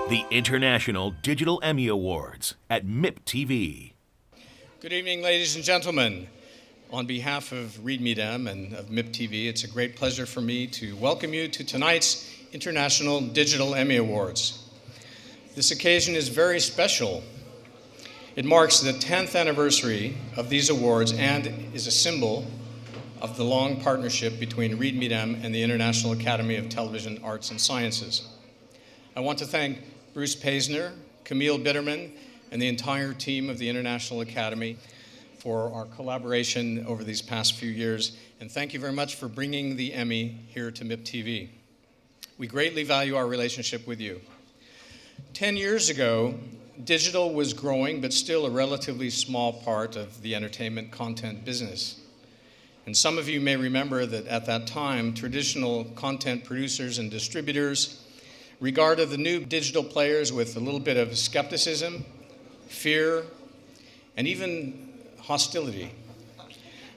The International Digital Emmy Awards at MIP TV. Good evening, ladies and gentlemen. On behalf of Read Me Dem and of MIP TV, it's a great pleasure for me to welcome you to tonight's International Digital Emmy Awards. This occasion is very special. It marks the 10th anniversary of these awards and is a symbol of the long partnership between Read Me Dem and the International Academy of Television Arts and Sciences. I want to thank Bruce Paisner, Camille Bitterman, and the entire team of the International Academy for our collaboration over these past few years, and thank you very much for bringing the Emmy here to MIP TV. We greatly value our relationship with you. 10 years ago, digital was growing, but still a relatively small part of the entertainment content business. And some of you may remember that at that time, traditional content producers and distributors regarded the new digital players with a little bit of skepticism, fear, and even hostility.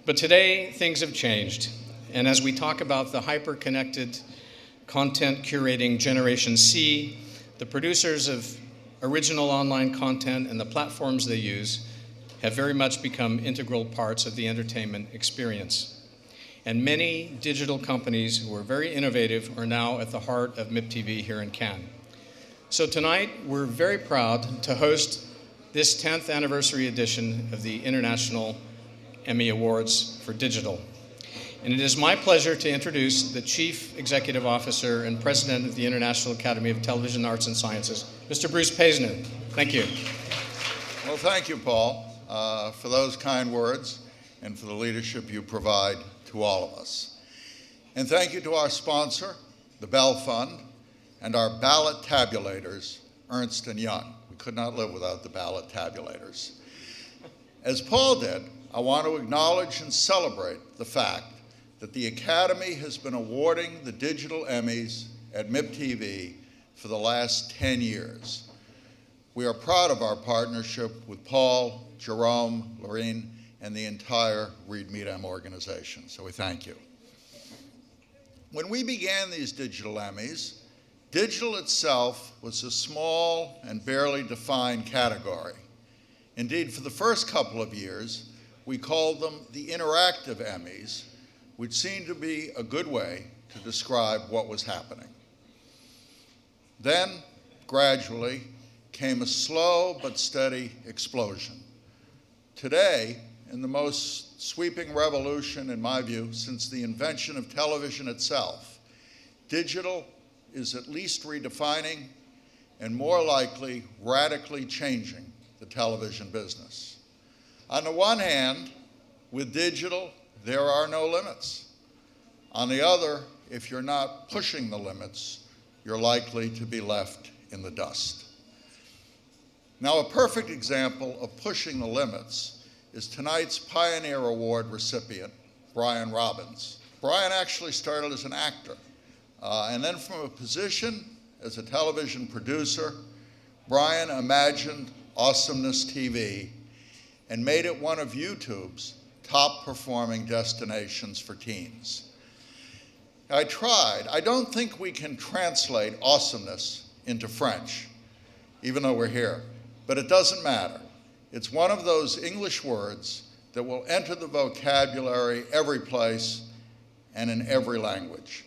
But today, things have changed. And as we talk about the hyper-connected content curating Generation C, the producers of original online content and the platforms they use have very much become integral parts of the entertainment experience. And many digital companies who are very innovative are now at the heart of MIP TV here in Cannes. So tonight, we're very proud to host this 10th anniversary edition of the International Emmy Awards for Digital. And it is my pleasure to introduce the Chief Executive Officer and President of the International Academy of Television Arts and Sciences, Mr. Bruce Paisner. Thank you. Well, thank you, Paul, for those kind words and for the leadership you provide to all of us. And thank you to our sponsor, the Bell Fund, and our ballot tabulators, Ernst & Young. We could not live without the ballot tabulators. As Paul did, I want to acknowledge and celebrate the fact that the Academy has been awarding the Digital Emmys at MIP TV for the last 10 years. We are proud of our partnership with Paul, Jerome, Lorene, and the entire Read Me Dem organization, so we thank you. When we began these Digital Emmys, digital itself was a small and barely defined category. Indeed, for the first couple of years, we called them the Interactive Emmys, which seemed to be a good way to describe what was happening. Then, gradually, came a slow but steady explosion. Today, in the most sweeping revolution, in my view, since the invention of television itself, digital is at least redefining and more likely radically changing the television business. On the one hand, with digital, there are no limits. On the other, if you're not pushing the limits, you're likely to be left in the dust. Now, a perfect example of pushing the limits is tonight's Pioneer Award recipient, Brian Robbins. Brian actually started as an actor, and then from a position as a television producer, Brian imagined Awesomeness TV and made it one of YouTube's top performing destinations for teens. I tried. I don't think we can translate awesomeness into French, even though we're here, but it doesn't matter. It's one of those English words that will enter the vocabulary every place and in every language.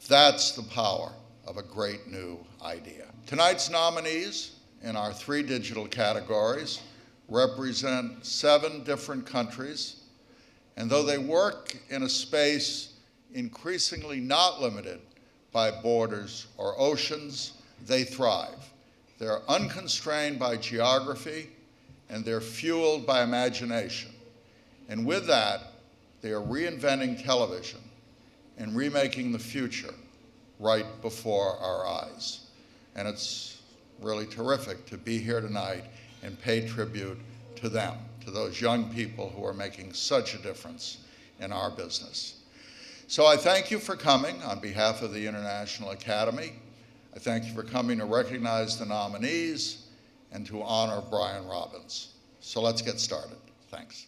That's the power of a great new idea. Tonight's nominees in our 3 digital categories represent 7 different countries, and though they work in a space increasingly not limited by borders or oceans, they thrive. They're unconstrained by geography, and they're fueled by imagination. And with that, they are reinventing television and remaking the future right before our eyes. And it's really terrific to be here tonight and pay tribute to them, to those young people who are making such a difference in our business. So I thank you for coming on behalf of the International Academy. I thank you for coming to recognize the nominees and to honor Brian Robbins. So let's get started. Thanks.